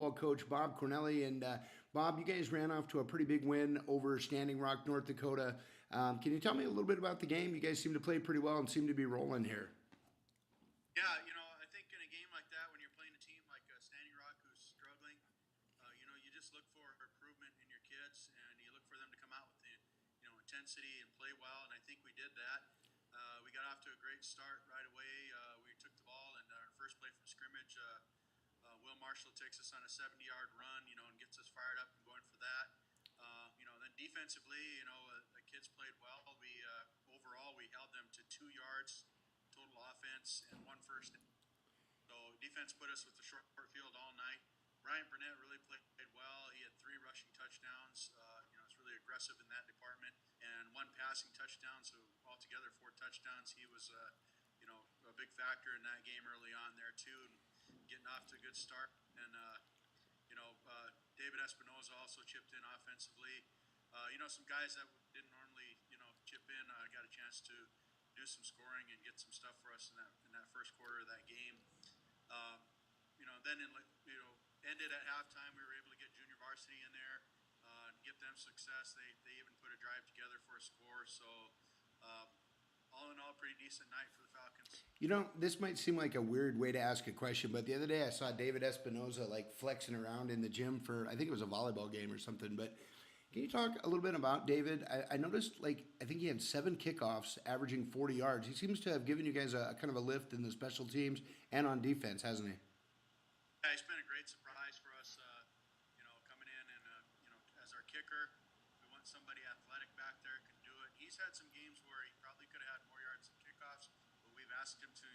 Well, Coach Bob Kornely. And Bob, you guys ran off to a pretty big win over Standing Rock, North Dakota. Can you tell me a little bit about the game? You guys seem to play pretty well and seem to be rolling here. Yeah, I think in a game like that, when you're playing a team like Standing Rock who's struggling, you just look for improvement in your kids, and you look for them to come out with the, intensity and play well. And I think we did that. We got off to a great start right away. We took the ball, and our first play from scrimmage, Will Marshall takes us on a 70-yard run, and gets us fired up and going for that. Then defensively, the kids played well. We overall we held them to 2 yards total offense and one first. So defense put us with the short field all night. Ryan Burnett really played well. He had 3 rushing touchdowns. It's really aggressive in that department, and 1 passing touchdown. So altogether 4 touchdowns. He was, a big factor in that game early on there too, and getting off to a good start. And David Espinoza also chipped in offensively. Some guys that didn't normally, chip in got a chance to do some scoring and get some stuff for us in that first quarter of that game. Then ended at halftime. We were able to get junior varsity in there and get them success. They even put a drive together for a score. So all in all, pretty decent night for the Falcons. This might seem like a weird way to ask a question, but the other day I saw David Espinoza like flexing around in the gym for, I think it was a volleyball game or something. But can you talk a little bit about David? I noticed, I think he had 7 kickoffs, averaging 40 yards. He seems to have given you guys a kind of a lift in the special teams and on defense, hasn't he? Yeah, he's been a great surprise for us. Coming in and as our kicker, we want somebody athletic back there who can do it. He's had some games where he probably could have had more yards and kickoffs, but we've asked him to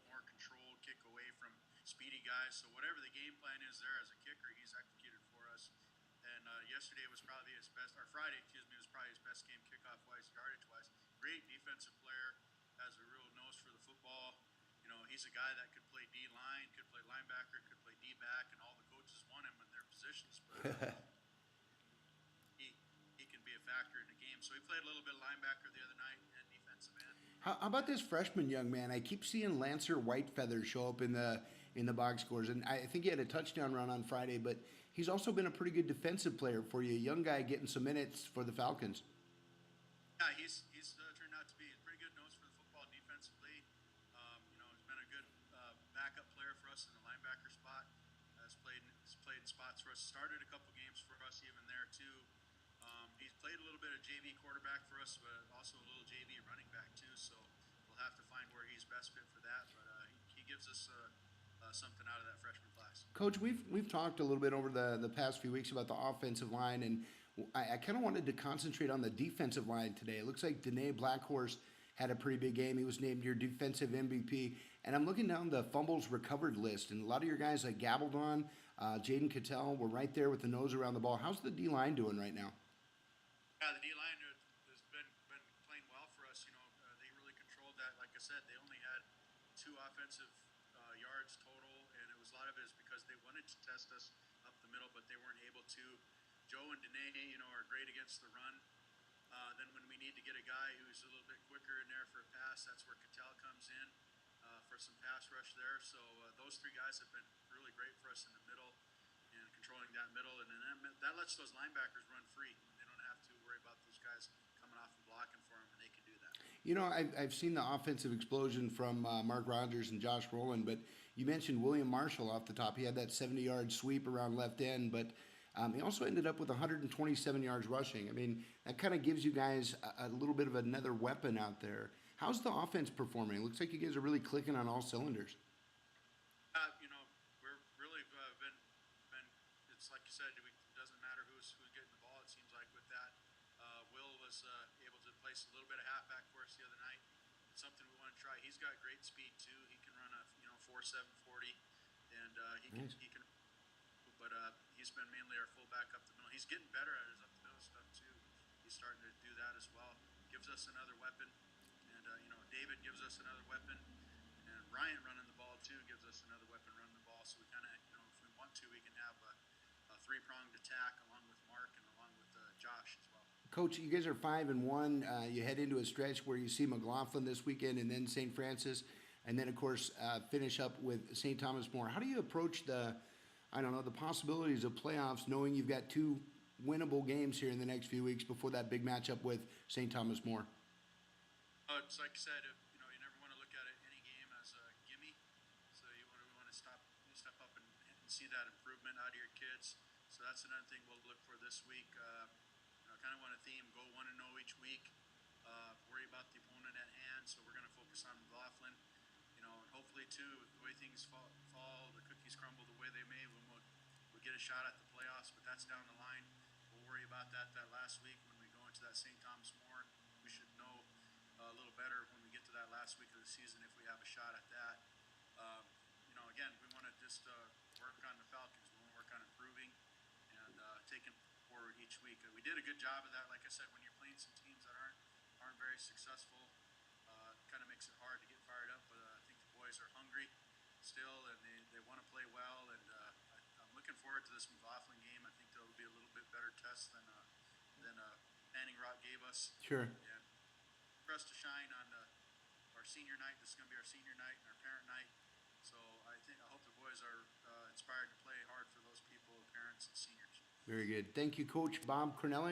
more controlled kick away from speedy guys. So whatever the game plan is there as a kicker, he's executed for us. And yesterday was probably his best, or Friday, was probably his best game kickoff wise, yardage wise. Great defensive player, has a real nose for the football. He's a guy that could play D line, could play linebacker, could play D back, and all the coaches want him in their positions. But he can be a factor in the game. So he played a little bit of linebacker the other night and defensive end. How about this freshman young man? I keep seeing Lancer Whitefeather show up in the box scores, and I think he had a touchdown run on Friday. But he's also been a pretty good defensive player for you, a young guy getting some minutes for the Falcons. Yeah, he's turned out to be a pretty good nose for the football defensively. He's been a good backup player for us in the linebacker spot. He's played in spots for us. Started a couple games for us even there too. He's played a little bit of JV quarterback for us, but also a little JV running back too. So we'll have to find where he's best fit for that. But he gives us something out of that freshman class. Coach, we've talked a little bit over the past few weeks about the offensive line, and I kind of wanted to concentrate on the defensive line today. It looks like Danae Blackhorse had a pretty big game. He was named your defensive MVP, and I'm looking down the fumbles recovered list, and a lot of your guys like Gabaldon, Jaden Cattell were right there with the nose around the ball. How's the D line doing right now? Yeah, the D line has been playing well for us. They really controlled that. Like I said, they only had 2 offensive yards total, and a lot of it is because they wanted to test us up the middle, but they weren't able to. Joe and Danae, are great against the run. Then when we need to get a guy who's a little bit quicker in there for a pass, that's where Cattell comes in for some pass rush there. So those 3 guys have been really great for us in the middle and controlling that middle, and then that lets those linebackers run free. They don't have to worry about those guys coming off and blocking for them, and they can do that. I've seen the offensive explosion from Mark Rogers and Josh Rowland, but you mentioned William Marshall off the top. He had that 70-yard sweep around left end, but he also ended up with 127 yards rushing. I mean, that kind of gives you guys a little bit of another weapon out there. How's the offense performing? It looks like you guys are really clicking on all cylinders. We're really been. It's like you said, it doesn't matter who's getting the ball. It seems like with that, Will was able to place a little bit of halfback for us the other night. It's something we want to try. He's got great speed too. He can run a 4.7 40, and Nice. he can. But he's been mainly our fullback up the middle. He's getting better at his up the middle stuff too. He's starting to do that as well. Gives us another weapon, and David gives us another weapon. And Ryan running the ball too gives us another weapon running the ball. So we kind of, if we want to, we can have a 3-pronged attack along with Mark and along with Josh as well. Coach, you guys are 5-1. You head into a stretch where you see McLaughlin this weekend, and then St. Francis, and then of course finish up with St. Thomas More. How do you approach I don't know, the possibilities of playoffs, knowing you've got two winnable games here in the next few weeks before that big matchup with St. Thomas More. It's like I said, you never want to look at it, any game as a gimme. So you want to step up and see that improvement out of your kids. So that's another thing we'll look for this week. Kind of want to theme go 1-0 each week. Worry about the opponent at hand. So we're going to focus on McLaughlin. And hopefully too, the way things fall, the cookies crumble the way they may. We'll get a shot at the playoffs, but that's down the line. We'll worry about that last week when we go into that St. Thomas More. We should know a little better when we get to that last week of the season if we have a shot at that. Again, we want to just work on the Falcons. We want to work on improving and taking forward each week. We did a good job of that. Like I said, when you're playing some teams that aren't very successful, it kind of makes it hard to get fired up. But I think the boys are hungry still, and they want to play well. And I'm looking forward to this McLaughlin game. I think that'll be a little bit better test than Manning Rock gave us. Sure. And for us to shine on our senior night. This is going to be our senior night and our parent night. So I hope the boys are inspired to play hard for those people, parents and seniors. Very good. Thank you, Coach Bob Kornely.